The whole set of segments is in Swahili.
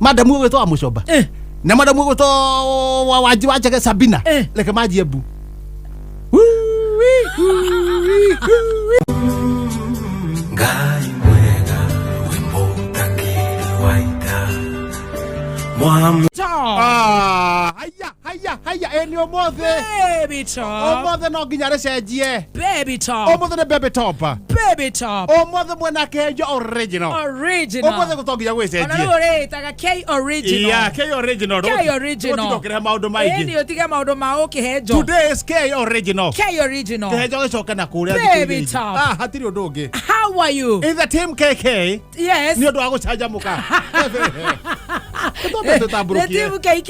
Madamu wetu wa Mucoba. Na madamu wetu wa waje Sabina. Leke maji ebu. Ngai mwega wimbo takiri waita. Haya, eni omothe. Baby top. Omothe no nginya recenjie. Baby top. Omothe ne baby top. Baby top. Omothe mwena kenjo original. Omothe gutonginya gwicenjie. Ona ore taga K original. Yeah, K original. K original. Tukokere maundu maingi. Eni otiga maundu ma ukihejo. Today is K original. K original. Kihejo gicoka na kuria. Baby top. Hatiri undu ungi. How are you? In the team KK. Yes. Ni undu wa gucanjamuka. The team KK.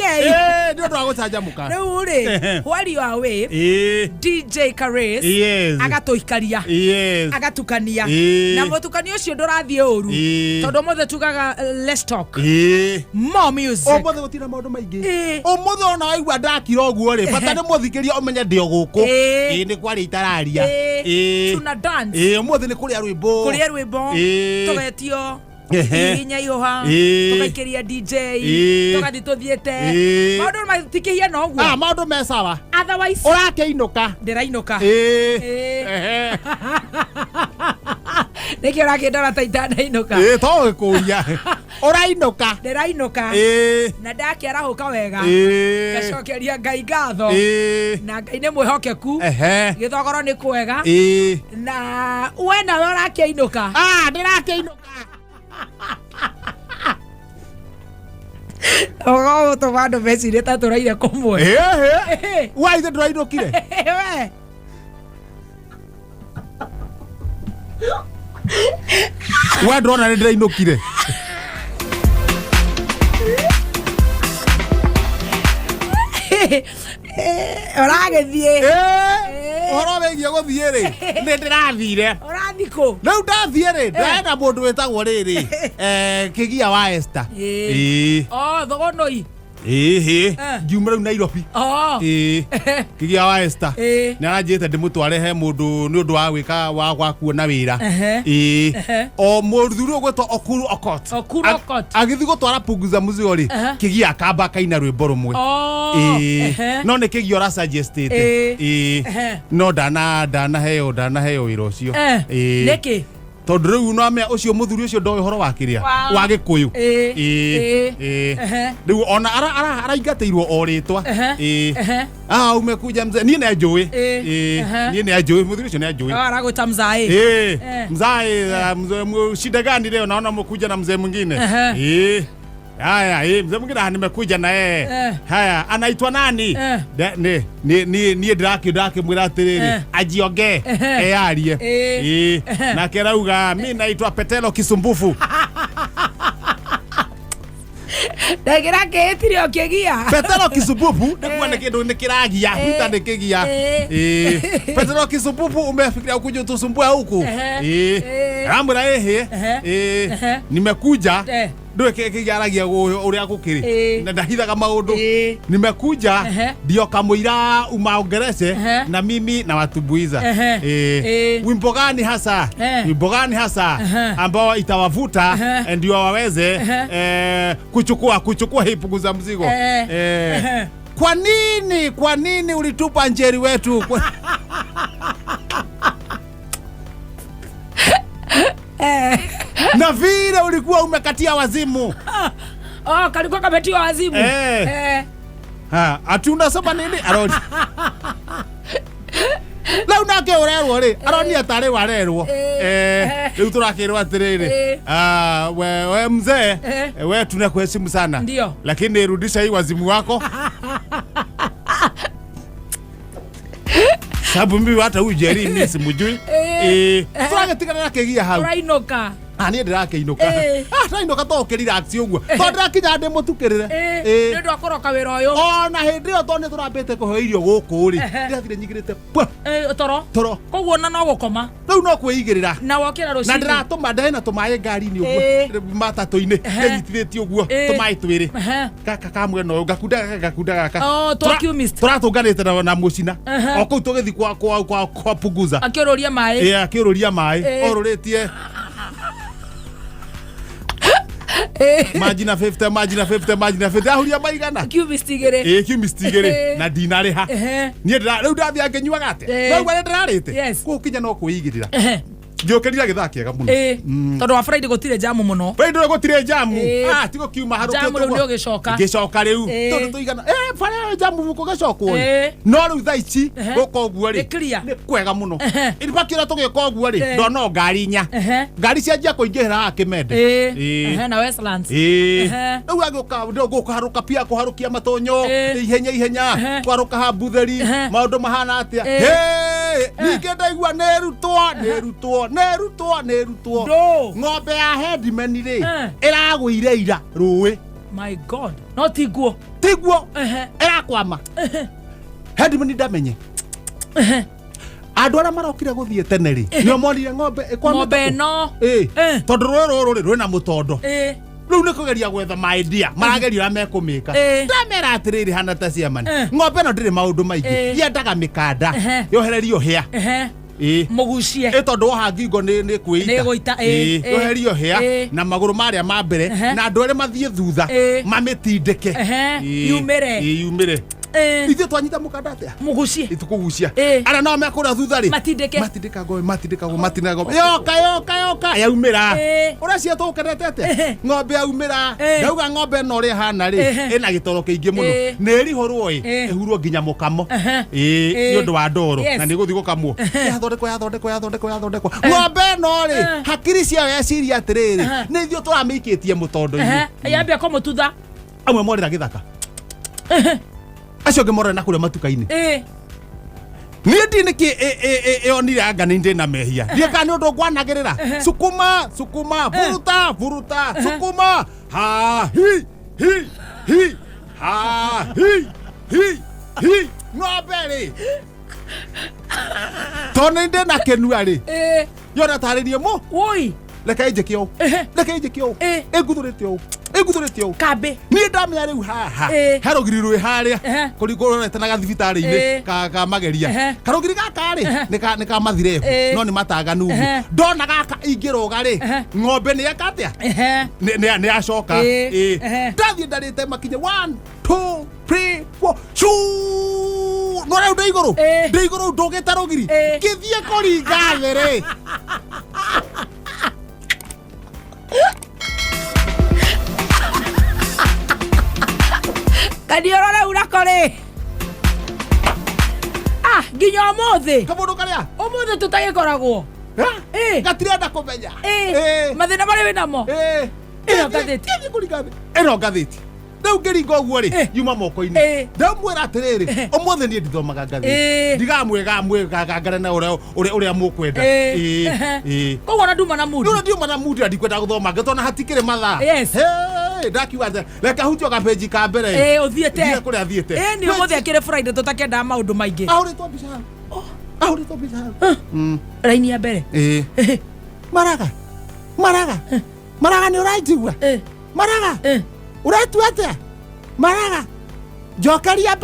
Ni undu wa gucanjamuka. While you are away, DJ Karis agatoikaria agatukania na mutukanio ucio ndurathie uru tondu mothe tugaga let's talk more music omothe gutira maundu maingi omothe ona waigua ndakira oguo ri bata ni muthikiria umenye ndio guku ni kwari itararia tuna dance omothe ni kuria rwimbo tugetio inya ihoha tukaikiria DJ tugathi tuthiete maundu matikihia no guo maundu me sawa otherwise urakeinuka ndirainuka nikio rakindora taita ndainuka to kuria urainuka ndirainuka na ndakiarahuka wega ngacokeria Ngai ngatho na Ngai ni mwihokeku githogoro ni kwega na we nawe urakeinuka ndirakeinuka ogo to vado mesire ta turaire komwe wai the turainukire we ndona ni ndirainukire oragethie horo wegie guthie ri ni ndirathire orathiko riu ndathie ri ndenda mundu wetagwo riri Kigia wa Esther thogonoi ngiuma riu Nairobi Kigia wa Esther ni aranjite ndimutware he mundu ni undu wa gwika wa kuona wira o muthuri ugwetwo Okuru Okot agithi gutwara punguza muzigo ri Kigia akamba kaina rwimbo rumwe no ni Kigia ora suggested no dana heo wira ucio niki tondu riu no ame ucio muthuri ucio ndowe horo wa kiria wa Gikuyu riu ona araingateirwo oritwa umekuja mzee ni na njui ni na njui muthuri ucio ni njui aragwita mzai mzee shida gani leo naona mkuja na mzee mwingine haya mzee mwingine nimekuja na yeye haya anaitwa nani ni ndaki mwira atiriri ajionge arie na kerauga mimi naitwa Petero Kisumbufu ndagira ketirio Kigia Petero Kisumbufu ndikuwa na kindu nikiragia huta nikigia Petero Kisumbufu umefikiria ukuja tusumbua huku amra nimekuja ndio kigaragia uria gukiri na ndahithaga maundu nimekuja ndio kamuira umaongereze na mimi na watumbuiza wimbo gani hasa ambao itawavuta ndio waweze kuchukua hii punguza mzigo kwa nini ulitupa Njeri wetu na vile ulikuwa umekatia wazimu kalikuwa kametia wazimu atunda saba nini aroni lau nake urerwo ri aroni atare warerwo riu turakirwo atiriri we mzee we tunakuheshimu sana ndio lakini rudisha hii wazimu wako sababu mimi hata huyu Njeri mimi simujui turagetigana na Kigia hau urainoka ni ndirakiinuka ndainoka to kiriraxi uguo to ndirakinya ndi mutukirire ni ndu akoroka wira uyu ona hindi yo to ni turambite kuheo irio guku ri ndirathire nyigirite toro koguo na no gukoma riu no kwigirira na wokira ruci na ndiratuma ndena tumaye ngari-ini uguo matatu-ini ndenyitithĩtie uguo tumaye twiri kaka kamwe no ngakunda gaka turatunganite na mucina o kuu tugithi kwa punguza akiururia mai oruritie Majina 50 ahuria maigana kiumistigere na dinare ha nie rĩu ndathia ngenyuaga ate no gwa ndararĩte ku kinya no kuigirira Njokerira githakiega muno. Tondu wa Friday gutire jamu muno. Friday gutire jamu. Tigo kiuma harukite. Jamu riu gicoka. Gicoka riu. Tondu tuigana fara jamu muko gacokwo. No riu thaici guko guo ri. Ni kwega muno. Iri bakira tugika guo ri. Ndono ngari nya. Ngari cianjia kuingihira akimende. Na Westlands. Riu agoka guko haruka pia kuharukia matonyo. Ihenya. Kwaruka ha butheri. Maundu mahana atia. Nikenda igua nerutwo ng'ombe ya Headman ri iragwire ira ruwe. My God, no tiguo irakwama. Headman ndamenye andu ara marokire guthie tene ri nio monire ng'ombe ng'ombe no tondu rũrũ rwĩna mũtondo riu nĩ kũgeria gwetha idea marageria mekumika ndamera atiriri hana ta ciamani ng'ombe no ndĩrĩ maũndũ maingĩ yendaga mĩkanda yohererio hĩa mugucie tondu wa ngingo ni kuita yoherio hĩa na magũrũ marĩa ma mbere na andũ arĩa mathie thutha mamitindike yumire ithuĩ twanyita mũkanda atia mugucie itukugucia ara no mekũra thutha ri matindika ngome yoka yaumĩra ũracia tũkenete atia ng'ombe yaumĩra ndauga ng'ombe no ĩrĩa hana ri ĩna gĩtoro kĩingĩ mũno nĩ ĩrihũrwo ĩhurwo nginya mũkamo nĩ ũndũ wa ndoro na nĩ gũthi gũkamwo yathondekwo ng'ombe no ri hakiri ciayo yeciria atĩrĩrĩ nĩ ithuĩ tũramĩikĩtie mũtondo-inĩ yambia kũmũtutha amwe morĩra gĩthaka acio ngĩmorora na kũrĩa matuka-inĩ niĩ ndi nĩkĩ yonire anga nĩ ndĩ na mehia ndiĩka nĩ ũndũ ngwanagĩrĩra sukuma buruta sukuma ha hi ng'ombe rĩ tondũ nĩ ndĩ na kĩnua rĩ yona tarĩrie woi reke njĩke ũũ ĩnguthũrĩte ũũ kambe niĩ ndamenya rĩu haha harũgiri rwĩ harĩa kũringũrĩte na gathibitarĩ-inĩ ka mageria karũgiri gaka rĩ nĩ ka mathirebu no nĩ mataganu ũguo ndona gaka ingĩrũga rĩ ng'ombe nĩ eka atĩa nĩ acoka ndathiĩ ndarĩte makinya 1 2 3 4 no rĩu ndĩ igũrũ ndũgĩte rũgiri ngĩthiĩ kũringa thĩ rĩ kadiorora urakore nginya umuthi kamundu karia umuthi tutagikoragwo gatirenda kumenya mathina mari winamo ino ngathĩti rĩu ngĩringa ũguo rĩ yuma moko-inĩ ndamwĩra atĩrĩrĩ ũmũthĩ niĩ ndithomaga ngathĩti ndigamwĩgangare na ũrĩa mũkwenda koguo na nduma na mundi ndikwenda gũthoma ngatona hatikĩrĩ mathaa ndakiuga atĩ reka hutio gapeji ka mbere ũthiĩte kũrĩa thiĩte nĩ ũmũthĩ akĩrĩ Friday tũtakendaga maũndũ maingĩ ahũrĩtwo mbica raini ya mbere maraga nĩ ũranjigua maraga ũratua atĩa maraga njokeria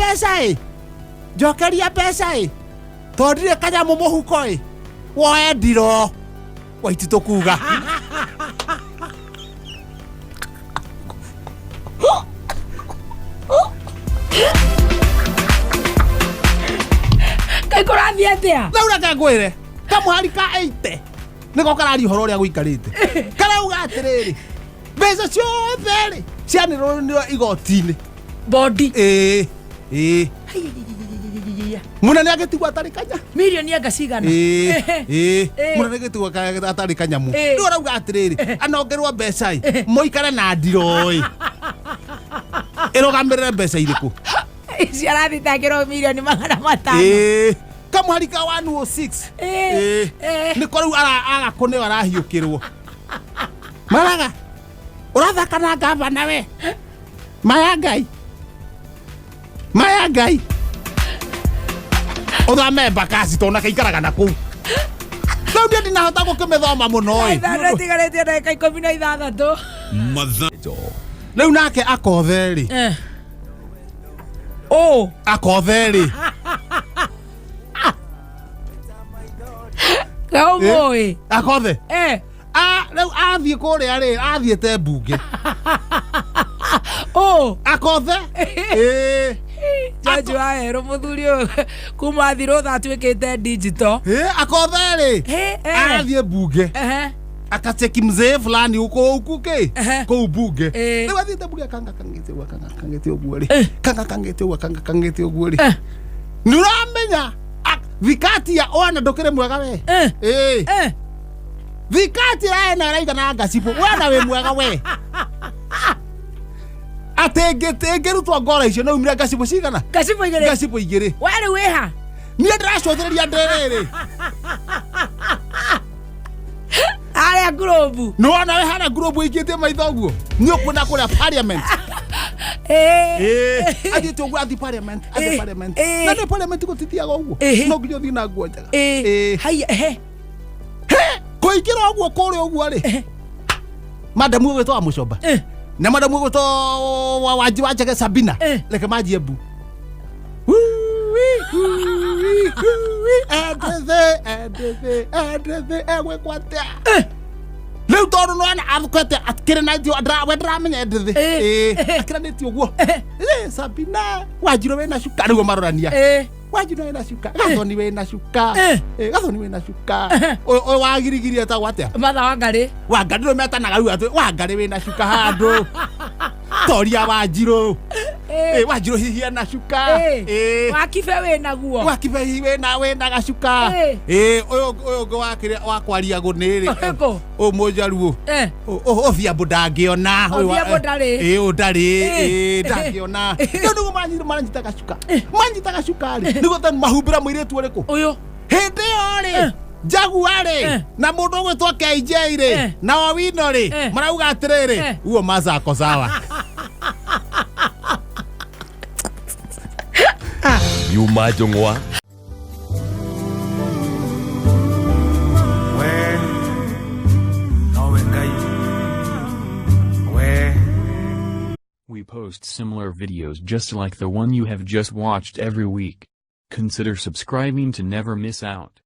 mbeca tondũ ndirĩ kanyamũ mũhuko woe ndiro waititũ kuga kaikũrathiĩ atĩa laura kangwĩre kamũhari ka 80 nĩko karari ũhoro ũrĩa gũikarĩte karauga atĩrĩrĩ mbeca ciothe rĩ cianĩrĩirwo igoti-inĩ bondi munene agĩtigwo atarĩ kanya mirioni anga cigana munene agĩtigwo atarĩ kanyamu rĩu arauga atĩrĩrĩ anongerwo mbeca mũikare na ndiroi ĩrũgamĩrĩre mbeca irĩkũ icio arathitangĩrwo mirioni 500 kamũhari ka 106 nĩko rĩu agakũnĩo arahiũkĩrwo maraga ũrathaka na ngavana we maya ngai ũthame mbakasi tona kaikaraga na kũu rĩu ndiĩ ndinahota gũkĩmĩthoma mũno tigarĩtie ndagĩka 16 rĩu nake akothe rĩ akothe rĩ kaũmũĩ akothe Rĩu athiĩ kũrĩa rĩ, athiĩte mbunge. Akothe. Jaji wa Ahero mũthuri ũyũ kuma thirũtha atuĩkĩte digital. Akothe rĩ, athiĩ mbunge. Akacheki mzee fulani huko kũu mbunge. Rĩu athiĩte mbunge kang'ete ũguo rĩ. Kang'ete ũguo rĩ. Nĩũramenya Vikatia ona ndũkĩrĩ mwega we. Vikatia ena raiga na Gachibũ. Wena wĩ mwega we. Atengerutwo ngora icio no umire Gachibũ cigana? Gachibũ igĩrĩ. Gachibũ igĩrĩ. Were wĩha? Niĩ ndĩracothereria ndĩrĩrĩ. Arĩa ngurobu. Nĩwona we hana ngurobu ikĩtie maitho ũguo. Nĩ ũkwenda kũrĩa parliament. Athiĩte ũguo athi parliament. Na nĩ parliament gũtithiaga ũguo. No nginya ũthiĩ na nguo njega. Haya kũingĩra ũguo kũrĩa ũguo rĩ. Madamu ũgwĩtwo wa Mũcomba. Na madamu ũgwĩtwo Wanji wa Njege Sabina. Reke manjie mbu. Edethe egwe kwatea. Leo toro no ana athukete atkire na dio ndramenya Edethe. Akiranĩtio ũguo. Sabina Wanjiro we na shuka rĩu marorania. Wanjiro we na shuka. Gathoni we na shuka. Gathoni we na shuka. O wagirigiria ta gwatea. Matha Wangari. Wangari no metanaga rĩu atĩ Wangari we na shuka handũ. Toria Wanjiro. Wanjiro hihi na shuka. Wakibe we naguo. Wakibe hihi we na gacuka. Ũyũ ngo wakwaria gũnĩrĩ. O mojaruo. O Viambo ndangĩona. O Viambo ndarĩ. Ndarĩ. Ndangĩona. Nĩguo manyita gacuka. Manyita gacuka rĩ. Nĩguo tani mahumbĩra mũirĩtu ũrĩkũ. Ũyũ. Hĩndĩ ĩyo rĩ. Jaguar rĩ. Na mũndũ ũgwĩtwo KJ rĩ. Na Owino rĩ. Marauga atĩrĩrĩ. Uo mazako sawa. Yuma Jongwa. We post similar videos just like the one you have just watched every week. Consider subscribing to never miss out.